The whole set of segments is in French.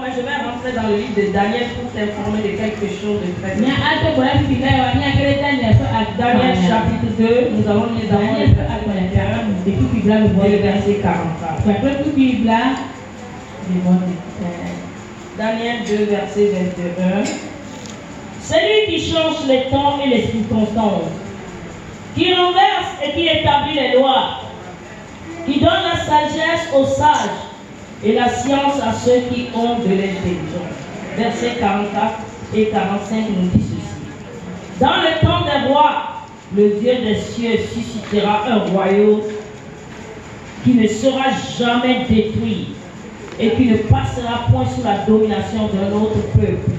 mais je vais rentrer dans le livre de Daniel pour t'informer de quelque chose de très bien. Daniel chapitre 2, nous allons lire d'abord le verset 44. Daniel 2, verset 21. C'est lui qui change les temps et les circonstances, qui renverse et qui établit les lois, qui donne la sagesse aux sages et la science à ceux qui ont de l'intelligence. Versets 44 et 45 nous dit ceci. Dans le temps des rois, le Dieu des cieux suscitera un royaume qui ne sera jamais détruit et qui ne passera point sous la domination d'un autre peuple.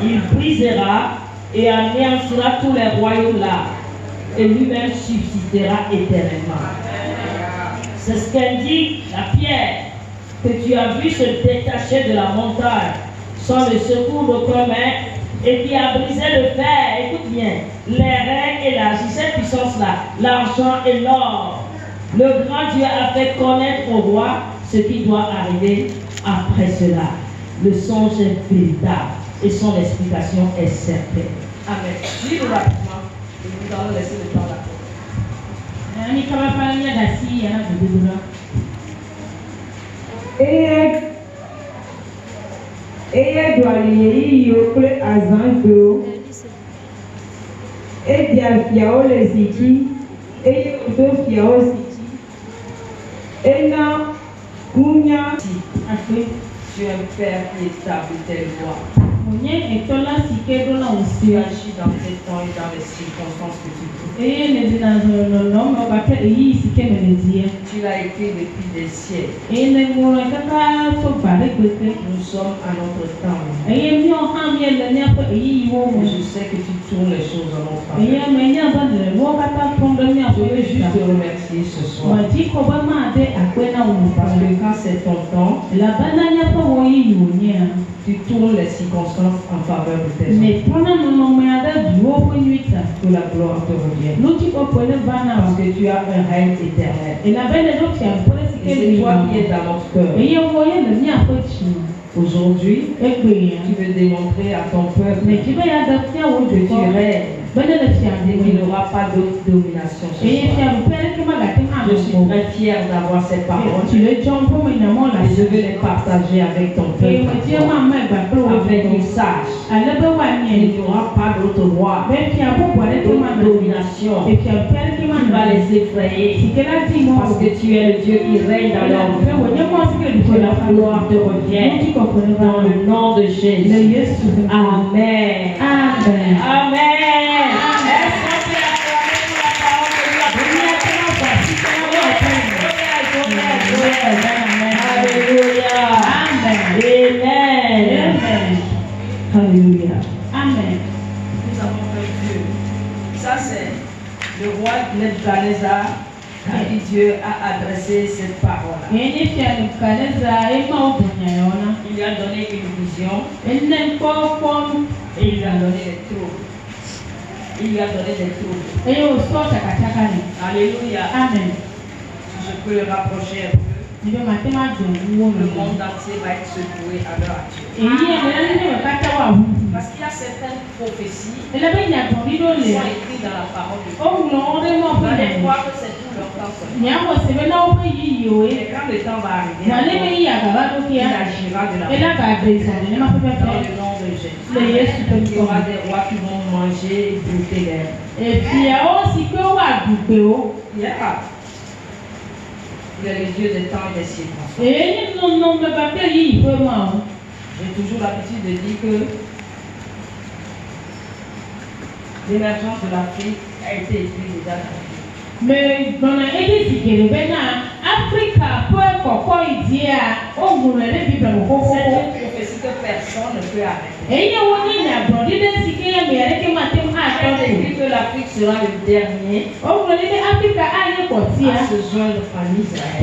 Il brisera et anéantira tous les royaumes là, et lui-même subsistera éternellement. C'est ce qu'indique la pierre que tu as vu se détacher de la montagne sans le secours d'aucun maître et qui a brisé le fer, écoute bien, les reins et l'argent, cette puissance-là, l'argent et l'or. Le grand Dieu a fait connaître au roi ce qui doit arriver après cela. Le songe est véritable et son explication est certaine. Amen. Lis rapidement et nous allons laisser le temps là. Eye doalieyi yiwo kple azãgbewo edia fiawo le zi dzi eye wodo fiawo zi dzi ena nunya Tu es un père qui établit tes lois. Tu agis dans tes temps et dans les circonstances que tu trouves. Tu l'as été depuis des siècles. Nous sommes à notre temps. Je sais que tu tournes les choses en notre faveur. Je veux juste te remercier ce soir. Parce que quand c'est ton temps, tu tournes les circonstances en faveur de tes enfants. Que la gloire te revienne. Parce que tu as un règne éternel. Et c'est toi qui es dans notre cœur. Aujourd'hui, tu veux démontrer à ton peuple que tu règnes. Et qu'il n'y aura pas d'autre domination ce soir. Je suis très fier d'avoir ces paroles. Et je veux les partager avec ton peuple. Avec une sage. Il n'y aura pas d'autre roi. D'autre domination. Qui va les effrayer. Parce que tu es le Dieu qui règne dans leur vie. Que la gloire te revienne. Dans le nom de Jésus. Amen. Amen. Amen. Alléluia. Amen. Amen. Alléluia. Amen. Nous avons fait Dieu. Ça c'est le roi Nebuchadnezzar à qui Dieu a adressé cette parole. Il lui a donné une vision et il lui a donné des troubles. Il lui a donné des troubles. Alléluia. Amen. Si je peux le rapprocher un peu. Le monde entier va être secoué à l'heure actuelle. Parce qu'il y a certaines prophéties qui sont écrites dans la parole de Dieu. Vous allez croire que c'est tout leur temps seulement. Mais quand le temps va arriver, il agira de la manière. Dans le nom de Jésus. Il y aura des rois qui vont manger et goûter l'herbe. Et puis il y a aussi que il est le Dieu des temps et des circonstances. J'ai toujours l'habitude de dire que l'émergence de l'Afrique a été écrite déjà dans la Bible. Mais dans la Église, Africa peut cette prophétie que personne ne peut arrêter. Elle écrit que l'Afrique sera le dernier à se joindre à Israël.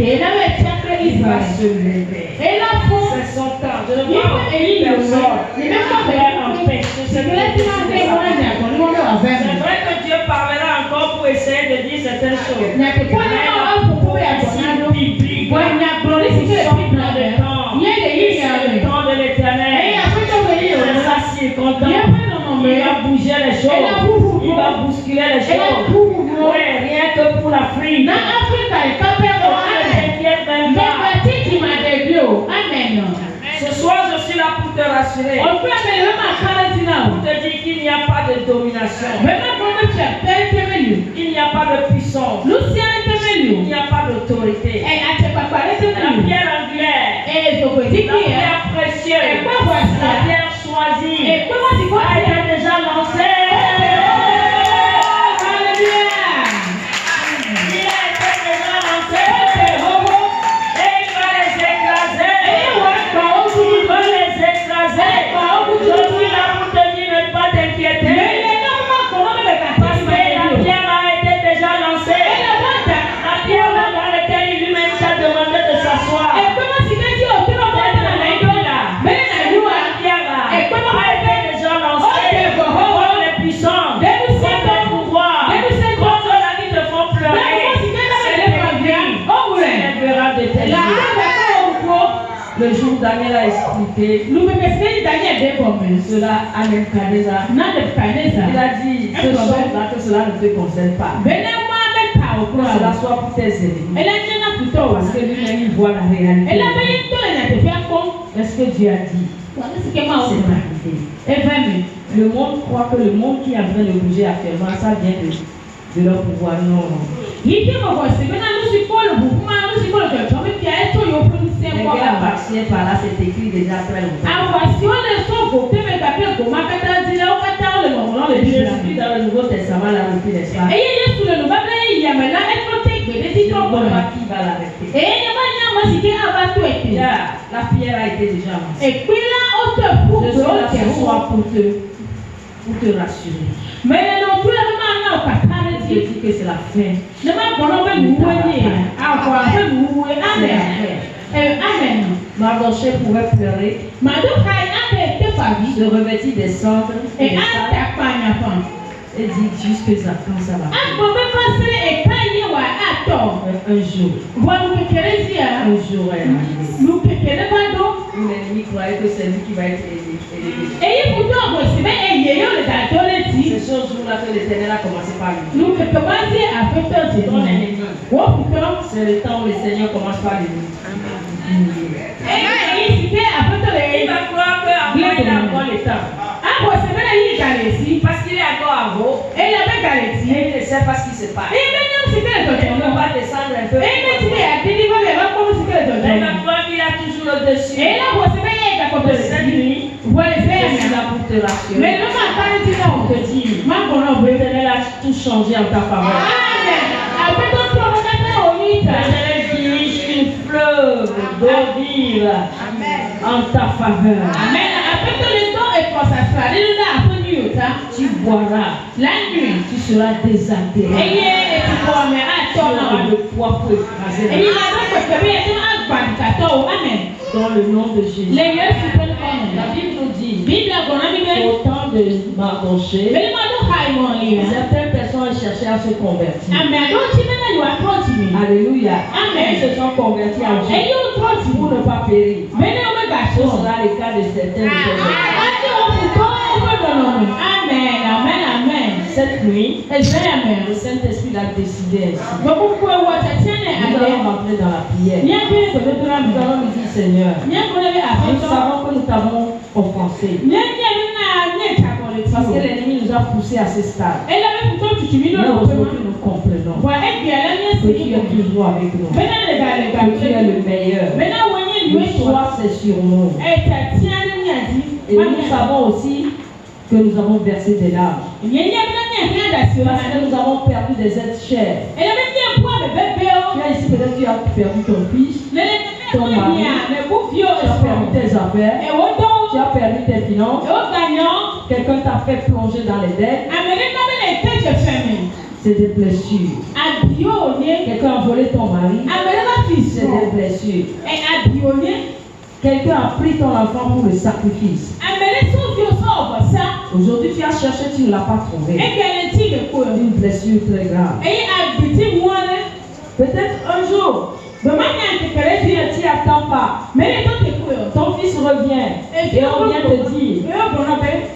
Il va se lever. C'est son temps. Je ne vois personne faire en paix. C'est vrai que Dieu parlera encore pour essayer de dire certaines choses. Mais la prophétie biblique, nous sommes dans le temps. Le temps de l'Éternel les choses. Il va bousculer les choses. Oui, rien que pour l'Afrique. Ne t'inquiète même pas. Ce soir, je suis là pour te rassurer. Pour te dire qu'il n'y a pas de domination. Il n'y a pas de puissance. Il n'y a pas d'autorité. La pierre angulaire, la pierre précieuse, la pierre choisie, a été déjà lancée. Le jour où Daniel a expliqué cela à Nebuchadnezzar, il a dit ce jour-là que cela ne te concerne pas. Que cela soit pour tes ennemis. Parce que lui-même il voit la réalité. Est-ce que Dieu a dit? C'est arrivé. Le monde croit que le monde qui est en train de bouger actuellement, ça vient de leur pouvoir. Non. Les gars partiels par là, c'est écrit déjà très longtemps. Jésus dans le Nouveau Testament l'a repris, n'est-ce pas? Qui va l'arrêter? La pierre a été déjà lancée. Je suis là ce soir pour te rassurer. Je dis que c'est la fin. Amen. Mardochée pouvait pleurer, se revêtir des cendres et dit jusque quand ça va. Un jour est arrivé. Où l'ennemi croyait que c'est lui qui va être élevé. C'est ce jour-là que l'Éternel a commencé par lui. Ton ennemi, c'est le temps où le Seigneur commence par lui. Il va croire qu'avant il a encore le temps. Parce qu'il est encore à vous. Et il ne sait pas ce qui se passe. Il ne va descendre un peu. Il va croire qu'il a toujours le dessus. Cette nuit, je suis là pour te rassurer. On te dit, l'Éternel a tout changé en ta faveur. L'Éternel dirige une fleuve d'eau vive en ta faveur. Tu boiras. La nuit, tu seras désaltéré. Tu auras le poids pour écraser. Dans le nom de Jésus. La Bible nous dit au temps de Mardochée, certaines personnes cherchaient à se convertir. Alléluia. Ils se sont convertis en Jésus pour ne pas périr. Ce sera le cas de certains. Cette nuit, le Saint-Esprit l'a décidé ainsi. Nous allons rentrer dans la prière. Nous allons lui dire, Seigneur, nous savons que nous t'avons offensé. Parce que l'ennemi nous a poussés à ce stade. Mais aujourd'hui, nous comprenons que tu es toujours avec nous. Que tu es le meilleur. Le choix, c'est sur nous. Et nous savons aussi que nous avons versé des larmes. Parce que nous avons perdu des êtres chers. Tu as ici peut-être tu as perdu ton fils, ton mari, tu as perdu tes affaires, tu as perdu tes finances, quelqu'un t'a fait plonger dans les dettes. C'est des blessures. Quelqu'un a volé ton mari. C'est des blessures. Quelqu'un a pris ton enfant pour le sacrifice. Aujourd'hui, tu as cherché, tu ne l'as pas trouvé. Une blessure très grave. Peut-être un jour, tu n'y attends pas. Ton fils revient et on vient te dire